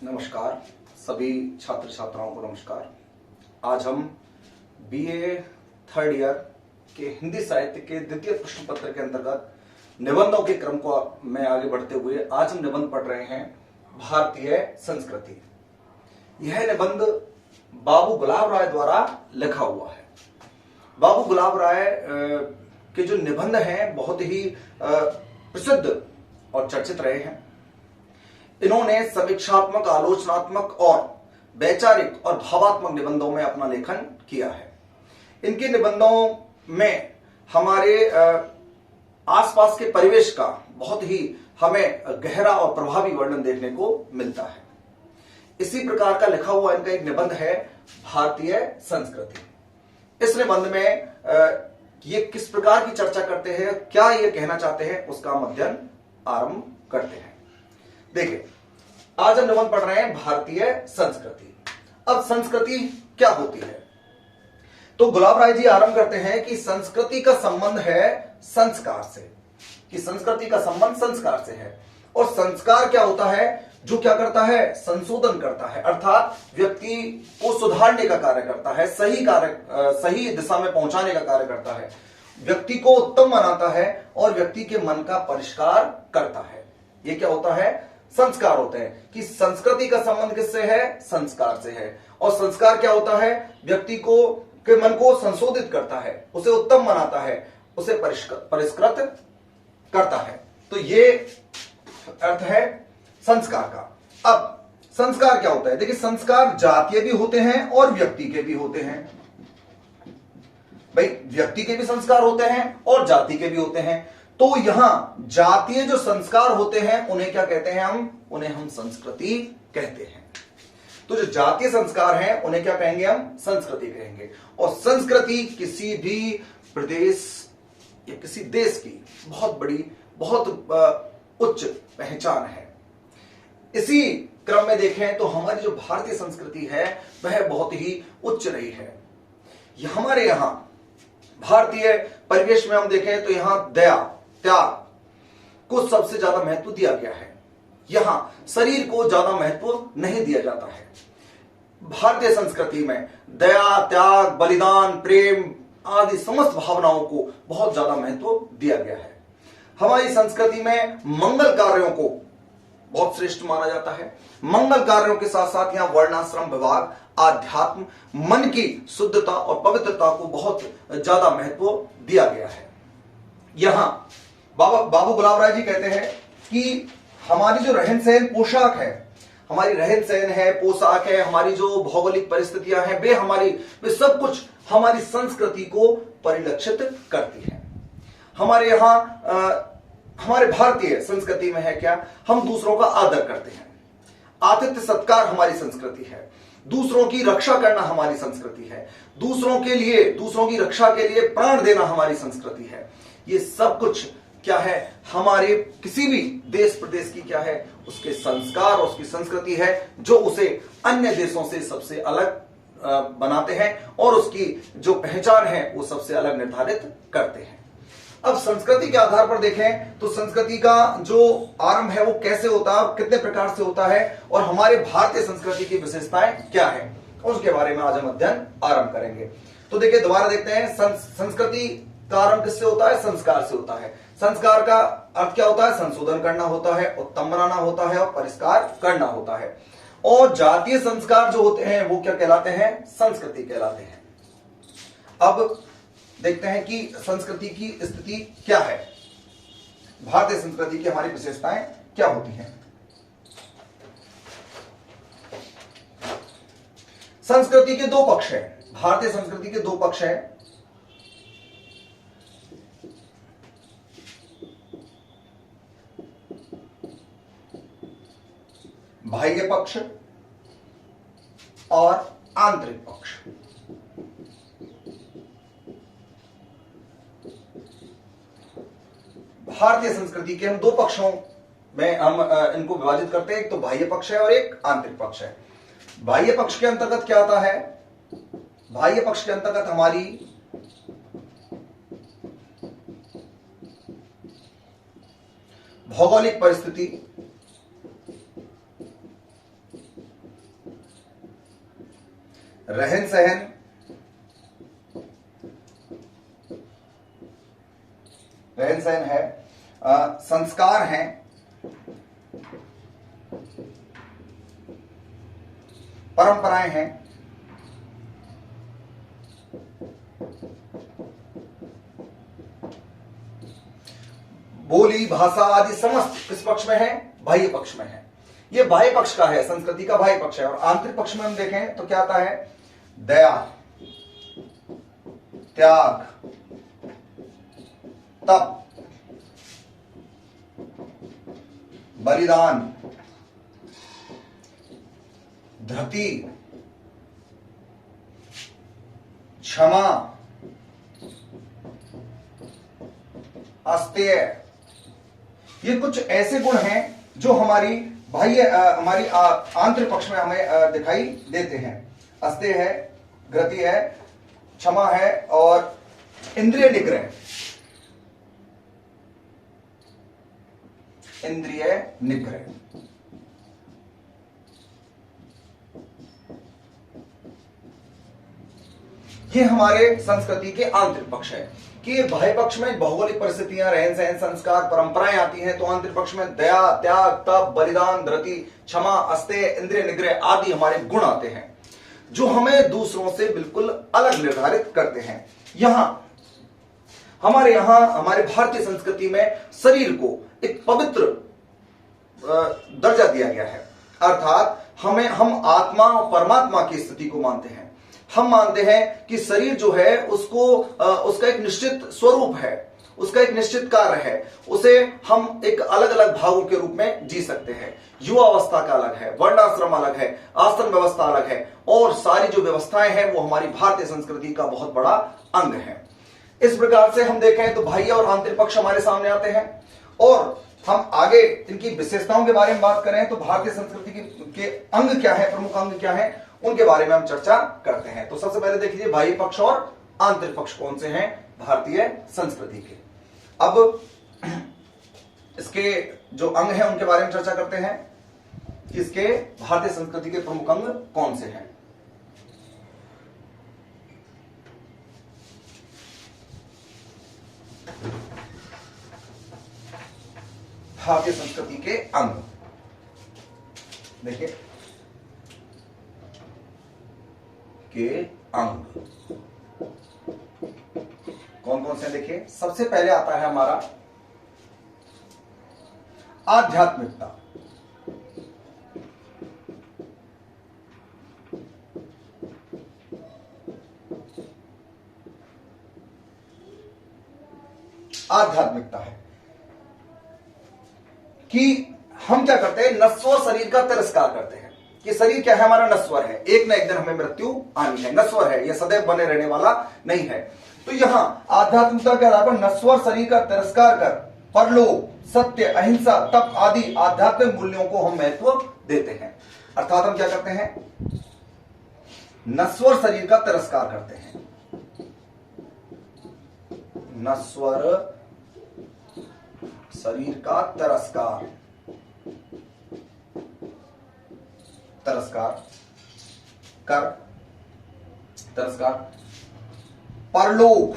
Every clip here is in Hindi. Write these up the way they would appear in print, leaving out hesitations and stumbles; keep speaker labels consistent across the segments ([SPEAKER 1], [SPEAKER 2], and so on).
[SPEAKER 1] नमस्कार सभी छात्र छात्राओं को नमस्कार। आज हम बीए थर्ड ईयर के हिंदी साहित्य के द्वितीय प्रश्न पत्र के अंतर्गत निबंधों के क्रम को में आगे बढ़ते हुए आज हम निबंध पढ़ रहे हैं भारतीय संस्कृति। यह निबंध बाबू गुलाब राय द्वारा लिखा हुआ है। बाबू गुलाब राय के जो निबंध हैं बहुत ही प्रसिद्ध और चर्चित रहे हैं। इन्होंने समीक्षात्मक, आलोचनात्मक और वैचारिक और भावात्मक निबंधों में अपना लेखन किया है। इनके निबंधों में हमारे आसपास के परिवेश का बहुत ही हमें गहरा और प्रभावी वर्णन देखने को मिलता है। इसी प्रकार का लिखा हुआ इनका एक निबंध है भारतीय संस्कृति। इस निबंध में ये किस प्रकार की चर्चा करते हैं, क्या ये कहना चाहते हैं, उसका हम अध्ययन आरंभ करते हैं। देखिए, आज हम निबंध पढ़ रहे हैं भारतीय संस्कृति। अब संस्कृति क्या होती है? तो गुलाब राय जी आरंभ करते हैं कि संस्कृति का संबंध है संस्कार से, कि संस्कृति का संबंध संस्कार से है। और संस्कार क्या होता है? जो क्या करता है? संशोधन करता है, अर्थात व्यक्ति को सुधारने का कार्य करता है, सही दिशा में पहुंचाने का कार्य करता है, व्यक्ति को उत्तम बनाता है और व्यक्ति के मन का परिष्कार करता है। ये क्या होता है? संस्कार होते हैं। कि संस्कृति का संबंध किससे है? संस्कार से है। और संस्कार क्या होता है? व्यक्ति को के मन को संशोधित करता है, उसे उत्तम बनाता है, उसे परिष्कृत करता है। तो ये अर्थ है संस्कार का। अब संस्कार क्या होता है? देखिए, संस्कार जातीय भी होते हैं और व्यक्ति के भी होते हैं। भाई, व्यक्ति के भी संस्कार होते हैं और जाति के भी होते हैं। तो यहां जातीय जो संस्कार होते हैं उन्हें क्या कहते हैं? उन्हें हम संस्कृति कहते हैं। तो जो जातीय संस्कार हैं उन्हें क्या कहेंगे? हम संस्कृति कहेंगे। और संस्कृति किसी भी प्रदेश या किसी देश की बहुत बड़ी, बहुत उच्च पहचान है। इसी क्रम में देखें तो हमारी जो भारतीय संस्कृति है वह बहुत ही उच्च रही है। हमारे यहां भारतीय परिवेश में हम देखें तो यहां दया, त्याग को सबसे ज्यादा महत्व दिया गया है। यहां शरीर को ज्यादा महत्व नहीं दिया जाता है। भारतीय संस्कृति में दया, त्याग, बलिदान, प्रेम आदि समस्त भावनाओं को बहुत ज्यादा महत्व दिया गया है। हमारी संस्कृति में मंगल कार्यों को बहुत श्रेष्ठ माना जाता है। मंगल कार्यों के साथ साथ यहां वर्णाश्रम विभाग, आध्यात्म, मन की शुद्धता और पवित्रता को बहुत ज्यादा महत्व दिया गया है। यहां बाबू गुलाब राय जी कहते हैं कि हमारी जो रहन सहन, पोशाक है, हमारी रहन सहन है, पोशाक है, हमारी जो भौगोलिक परिस्थितियां हैं, वे सब कुछ हमारी संस्कृति को परिलक्षित करती है। हमारे यहां हमारे भारतीय संस्कृति में है क्या? हम दूसरों का आदर करते हैं, आतिथ्य सत्कार हमारी संस्कृति है, दूसरों की रक्षा करना हमारी संस्कृति है, दूसरों की रक्षा के लिए प्राण देना हमारी संस्कृति है। ये सब कुछ क्या है? हमारे किसी भी देश प्रदेश की क्या है? उसके संस्कार और उसकी संस्कृति है, जो उसे अन्य देशों से सबसे अलग बनाते हैं और उसकी जो पहचान है वो सबसे अलग निर्धारित करते हैं। अब संस्कृति के आधार पर देखें तो संस्कृति का जो आरंभ है वो कैसे होता है, कितने प्रकार से होता है और हमारे भारतीय संस्कृति की विशेषताएं क्या है, उसके बारे में आज हम अध्ययन आरंभ करेंगे। तो देखिए, दोबारा देखते हैं, संस्कृति का आरंभ किससे होता है? संस्कार से होता है। संस्कार का अर्थ क्या होता है? संशोधन करना होता है, उत्तम बनाना होता है और परिष्कार करना होता है। और जातीय संस्कार जो होते हैं वो क्या कहलाते हैं? संस्कृति कहलाते हैं। अब देखते हैं कि संस्कृति की स्थिति क्या है, भारतीय संस्कृति की हमारी विशेषताएं क्या होती हैं। संस्कृति के दो पक्ष हैं। भारतीय संस्कृति के दो पक्ष हैं। बाह्य पक्ष और आंतरिक पक्ष। भारतीय संस्कृति के हम दो पक्षों में हम इनको विभाजित करते हैं। एक तो बाह्य पक्ष है और एक आंतरिक पक्ष है। बाह्य पक्ष के अंतर्गत क्या आता है? बाह्य पक्ष के अंतर्गत हमारी भौगोलिक परिस्थिति, रहन सहन, रहन सहन है, संस्कार हैं, परंपराएं हैं, बोली भाषा आदि समस्त किस पक्ष में है? बाह्य पक्ष में है। ये बाह्य पक्ष का है, संस्कृति का बाह्य पक्ष है। और आंतरिक पक्ष में हम देखें तो क्या आता है? दया, त्याग, तप, बलिदान, धृति, क्षमा, अस्तेय। ये कुछ ऐसे गुण हैं जो हमारी बाह्य हमारी आंतरिक पक्ष में हमें दिखाई देते हैं। अस्तेय है, धृति है, क्षमा है और इंद्रिय निग्रह। इंद्रिय निग्रह ये हमारे संस्कृति के आंतरिक पक्ष है। कि बाह्य पक्ष में भौगोलिक परिस्थितियां, रहन सहन, संस्कार, परंपराएं आती हैं, तो आंतरिक पक्ष में दया, त्याग, तप, बलिदान, धृति, क्षमा, अस्तेय, इंद्रिय निग्रह आदि हमारे गुण आते हैं जो हमें दूसरों से बिल्कुल अलग निर्धारित करते हैं। हमारे भारतीय संस्कृति में शरीर को एक पवित्र दर्जा दिया गया है। अर्थात हम आत्मा और परमात्मा की स्थिति को मानते हैं। हम मानते हैं कि शरीर जो है उसका एक निश्चित स्वरूप है, उसका एक निश्चित कार्य है। उसे हम एक अलग अलग भागों के रूप में जी सकते हैं। युवा अवस्था का अलग है, वर्णाश्रम अलग है, आश्रम व्यवस्था अलग है, और सारी जो व्यवस्थाएं हैं वो हमारी भारतीय संस्कृति का बहुत बड़ा अंग है। इस प्रकार से हम देखें तो बाह्य और आंतरिक पक्ष हमारे सामने आते हैं। और हम आगे इनकी विशेषताओं के बारे में बात करें तो भारतीय संस्कृति के अंग क्या है, प्रमुख अंग क्या है, उनके बारे में हम चर्चा करते हैं। तो सबसे पहले देखिए बाह्य पक्ष और आंतरिक पक्ष कौन से हैं भारतीय संस्कृति के। अब इसके जो अंग हैं उनके बारे में चर्चा करते हैं कि इसके भारतीय संस्कृति के प्रमुख अंग कौन से हैं। भारतीय संस्कृति के अंग देखिए, के अंग कौन कौन से देखिए। सबसे पहले आता है हमारा आध्यात्मिकता। आध्यात्मिकता है कि हम क्या करते हैं, नश्वर शरीर का तिरस्कार करते हैं कि शरीर क्या है, हमारा नश्वर है, एक ना एक दिन हमें मृत्यु आनी है, नश्वर है, यह सदैव बने रहने वाला नहीं है। तो यहां आध्यात्मिकता के आधार पर नश्वर शरीर का तिरस्कार कर परलोक, सत्य, अहिंसा, तप आदि आध्यात्मिक मूल्यों को हम महत्व देते हैं। अर्थात हम क्या करते हैं, नश्वर शरीर का तिरस्कार करते हैं। नश्वर शरीर का तिरस्कार परलोक,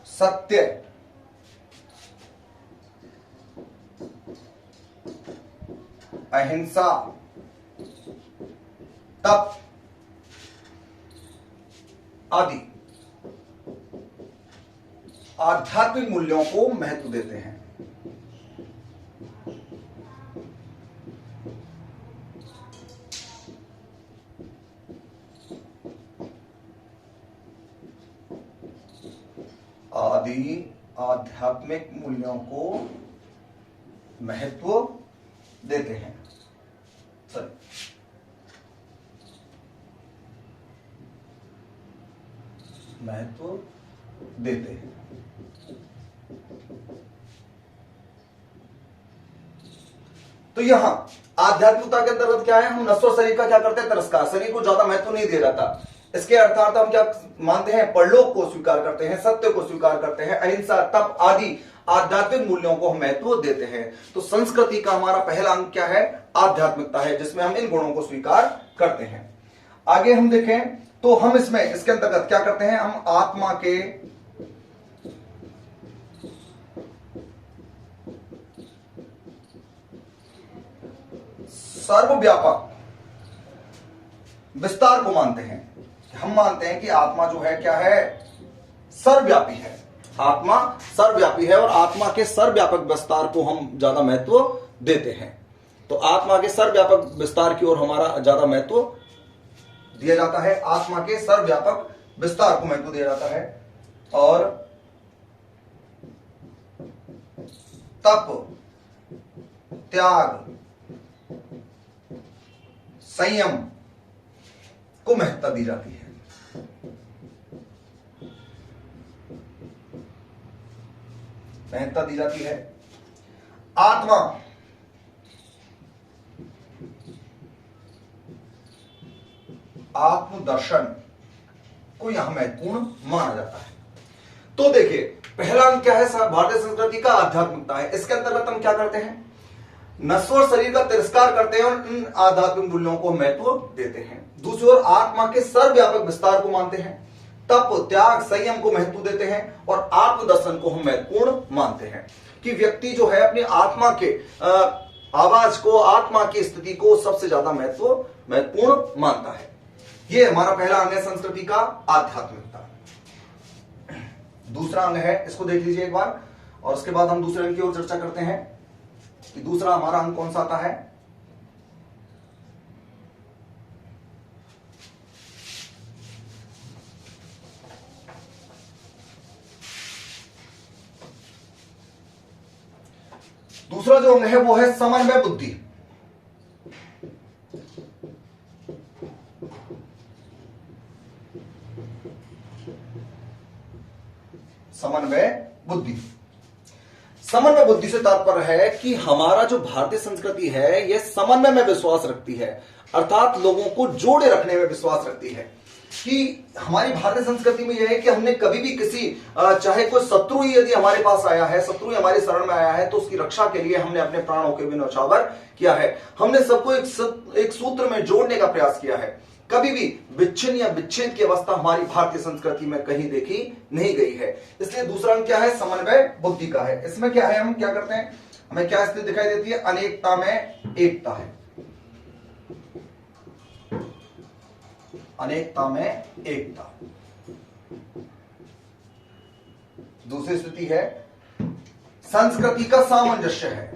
[SPEAKER 1] सत्य, अहिंसा, तप आदि आध्यात्मिक मूल्यों को महत्व देते हैं। आध्यात्मिक मूल्यों को महत्व देते हैं। महत्व देते हैं। तो यहां आध्यात्मिकता के अंतर्गत क्या है, हम नश्वर शरीर का क्या करते हैं, तिरस्कार, शरीर को ज्यादा महत्व नहीं दे जाता। इसके अर्थात हम क्या मानते हैं, परलोक को स्वीकार करते हैं, सत्य को स्वीकार करते हैं, अहिंसा, तप आदि आध्यात्मिक मूल्यों को हम महत्व देते हैं। तो संस्कृति का हमारा पहला अंग क्या है? आध्यात्मिकता है, जिसमें हम इन गुणों को स्वीकार करते हैं। आगे हम देखें तो हम इसके अंतर्गत क्या करते हैं? हम आत्मा के सर्वव्यापक विस्तार को मानते हैं। हम मानते हैं कि आत्मा जो है क्या है? सर्वव्यापी है। आत्मा सर्वव्यापी है और आत्मा के सर्वव्यापक विस्तार को हम ज्यादा महत्व देते हैं। तो आत्मा के सर्वव्यापक विस्तार की ओर हमारा ज्यादा महत्व दिया जाता है। आत्मा के सर्वव्यापक विस्तार को महत्व दिया जाता है और तप, त्याग, संयम को महत्ता दी जाती है। महत्ता दी जाती है। आत्मा आत्मदर्शन को यहां महत्वपूर्ण माना जाता है। तो देखिए, पहला अंक क्या है? भारतीय संस्कृति का आध्यात्मिकता है। इसके अंतर्गत हम क्या करते हैं? नश्वर शरीर का तिरस्कार करते हैं और इन आध्यात्मिक मूल्यों को महत्व देते हैं। दूसरी ओर आत्मा के सर्वव्यापक विस्तार को मानते हैं, तप, त्याग, संयम को महत्व देते हैं और आत्मदर्शन को हम महत्वपूर्ण मानते हैं कि व्यक्ति जो है अपनी आत्मा के आवाज को, आत्मा की स्थिति को सबसे ज्यादा महत्वपूर्ण मानता है। यह हमारा पहला अंग है संस्कृति का आध्यात्मिकता। दूसरा अंग है, इसको देख लीजिए एक बार और उसके बाद हम दूसरे अंग की ओर चर्चा करते हैं कि दूसरा हमारा अंग कौन सा आता है। दूसरा जो अंग है वो है समन्वय बुद्धि। समन्वय बुद्धि। समन्वय बुद्धि से तात्पर्य है कि हमारा जो भारतीय संस्कृति है यह समन्वय में विश्वास रखती है, अर्थात लोगों को जोड़े रखने में विश्वास रखती है। कि हमारी भारतीय संस्कृति में यह है कि हमने कभी भी किसी, चाहे कोई शत्रु ही यदि हमारे पास आया है, शत्रु हमारे शरण में आया है, तो उसकी रक्षा के लिए हमने अपने प्राणों के भी न्यौछावर किया है। हमने सबको एक सूत्र में जोड़ने का प्रयास किया है। कभी भी विच्छिन्न या विच्छेद की अवस्था हमारी भारतीय संस्कृति में कहीं देखी नहीं गई है। इसलिए दूसरा अंक क्या है? समन्वय बुद्धि का है। इसमें क्या है? हम क्या करते हैं? हमें क्या स्थिति दिखाई देती है? अनेकता में एकता है। अनेकता में एकता। दूसरी स्थिति है संस्कृति का सामंजस्य है।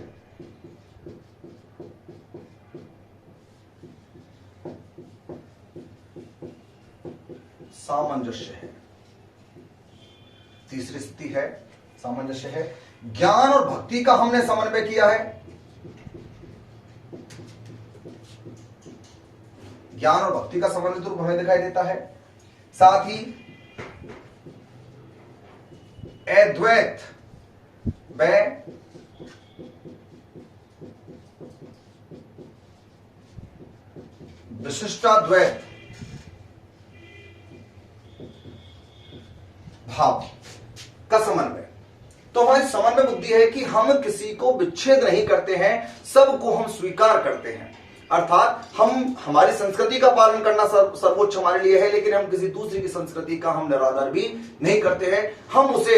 [SPEAKER 1] सामंजस्य है। तीसरी स्थिति है सामंजस्य है। ज्ञान और भक्ति का हमने समन्वय किया है। ज्ञान और भक्ति का समन्वित रूप हमें दिखाई देता है। साथ ही अद्वैत व विशिष्टाद्वैत भाव का समन्वय। तो हमारी समन्वय बुद्धि है कि हम किसी को विच्छेद नहीं करते हैं, सबको हम स्वीकार करते हैं। अर्थात हम हमारी संस्कृति का पालन करना सर्वोच्च हमारे लिए है, लेकिन हम किसी दूसरी की संस्कृति का हम निरादर भी नहीं करते हैं। हम उसे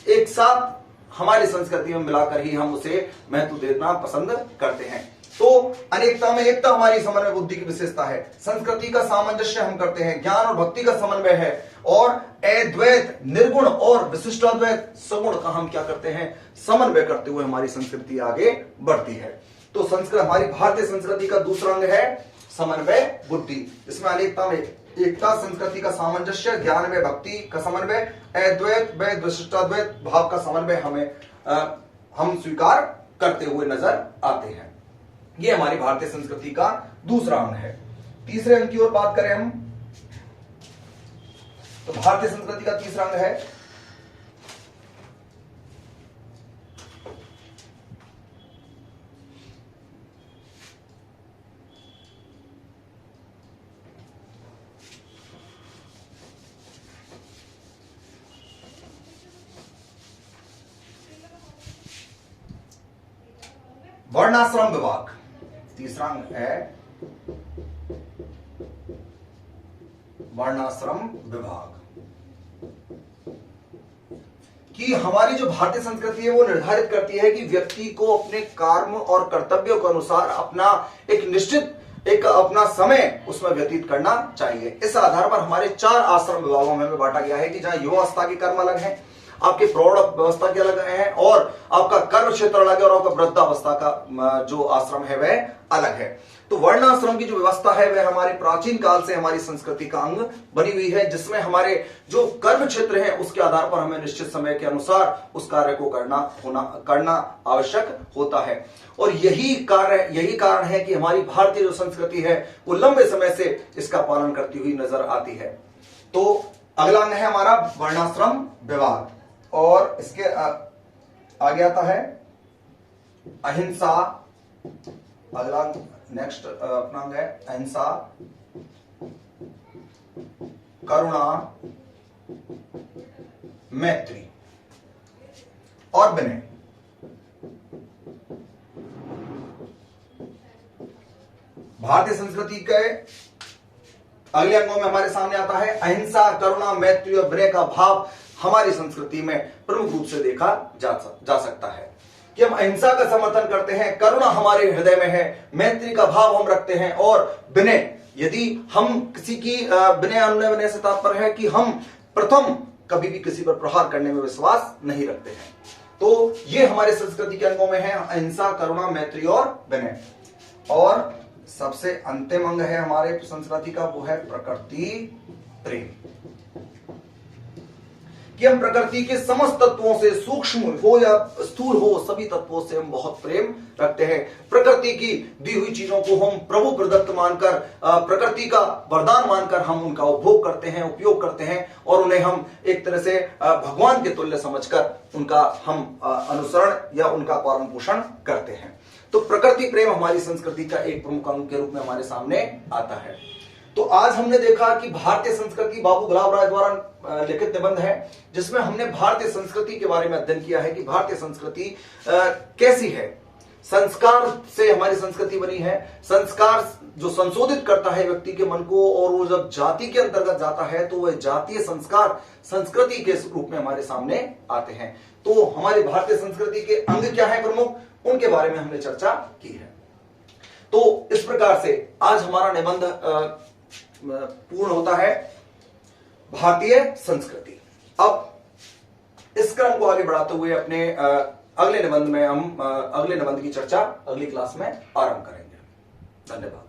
[SPEAKER 1] एक साथ हमारी संस्कृति में मिलाकर ही हम उसे महत्व देना पसंद करते हैं। तो अनेकता में एकता हमारी समन्वय बुद्धि की विशेषता है। संस्कृति का सामंजस्य हम करते हैं, ज्ञान और भक्ति का समन्वय है और अद्वैत, निर्गुण और विशिष्टाद्वैत सगुण का हम क्या करते हैं? समन्वय करते हुए हमारी संस्कृति आगे बढ़ती है। तो संस्कृत, हमारी भारतीय संस्कृति का दूसरा अंग है समन्वय बुद्धि। इसमें अनेकता में एकता, संस्कृति का सामंजस्य, ज्ञान में भक्ति का समन्वय, अद्वैत व विशिष्टाद्वैत भाव का समन्वय हम स्वीकार करते हुए नजर आते हैं। ये हमारी भारतीय संस्कृति का दूसरा अंग है। तीसरे अंग की ओर बात करें हम, तो भारतीय संस्कृति का तीसरा अंग है वर्णाश्रम विभाग। तीसरा अंग है वर्णाश्रम विभाग। कि हमारी जो भारतीय संस्कृति है वो निर्धारित करती है कि व्यक्ति को अपने कर्म और कर्तव्यों के अनुसार अपना एक निश्चित अपना समय उसमें व्यतीत करना चाहिए। इस आधार पर हमारे 4 आश्रम विभागों में बांटा गया है कि जहां युवावस्था के कर्म अलग है, आपके प्रौढ़ व्यवस्था के अलग है, और आपका कर्म क्षेत्र अलग है, और आपका वृद्धावस्था का जो आश्रम है वह अलग है। तो वर्णाश्रम की जो व्यवस्था है वह हमारे प्राचीन काल से हमारी संस्कृति का अंग बनी हुई है, जिसमें हमारे जो कर्म क्षेत्र है उसके आधार पर हमें निश्चित समय के अनुसार उस कार्य को करना आवश्यक होता है। और यही कारण है कि हमारी भारतीय जो संस्कृति है वो लंबे समय से इसका पालन करती हुई नजर आती है। तो अगला अंग है हमारा वर्णाश्रम विभाग, और इसके आगे आता है अहिंसा। अगला नेक्स्ट अपना अंग है अहिंसा, करुणा, मैत्री और विनय। भारतीय संस्कृति के अगले अंगों में हमारे सामने आता है अहिंसा, करुणा, मैत्री और विनय का भाव हमारी संस्कृति में प्रमुख रूप से देखा जा सकता है कि हम अहिंसा का समर्थन करते हैं, करुणा हमारे हृदय में है, मैत्री का भाव हम रखते हैं, और विनय, यदि हम किसी की विनय अनुनय विनय से तात्पर्य है कि हम प्रथम कभी भी किसी पर प्रहार करने में विश्वास नहीं रखते हैं। तो ये हमारे संस्कृति के अंगों में है अहिंसा, करुणा, मैत्री और विनय। और सबसे अंतिम अंग है हमारे संस्कृति का, वो है प्रकृति प्रेम, कि हम प्रकृति के समस्त तत्वों से, सूक्ष्म हो या स्थूल हो, सभी तत्वों से हम बहुत प्रेम रखते हैं। प्रकृति की दी हुई चीजों को हम प्रभु प्रदत्त मानकर, प्रकृति का वरदान मानकर हम उनका उपभोग करते हैं, उपयोग करते हैं, और उन्हें हम एक तरह से भगवान के तुल्य समझकर उनका हम अनुसरण या उनका पालन पोषण करते हैं। तो प्रकृति प्रेम हमारी संस्कृति का एक प्रमुख अंग के रूप में हमारे सामने आता है। तो आज हमने देखा कि भारतीय संस्कृति बाबू गुलाब राय द्वारा लिखित निबंध है, जिसमें हमने भारतीय संस्कृति के बारे में अध्ययन किया है कि भारतीय संस्कृति कैसी है। संस्कार से हमारी संस्कृति बनी है। संस्कार जो संशोधित करता है व्यक्ति के मन को, और वो जब जाति के अंतर्गत जाता है तो वह जातीय संस्कार संस्कृति के रूप में हमारे सामने आते हैं। तो हमारी भारतीय संस्कृति के अंग क्या है प्रमुख, उनके बारे में हमने चर्चा की है। तो इस प्रकार से आज हमारा निबंध पूर्ण होता है भारतीय संस्कृति। अब इस क्रम को आगे बढ़ाते हुए अपने अगले निबंध में हम अगले निबंध की चर्चा अगली क्लास में आरंभ करेंगे। धन्यवाद।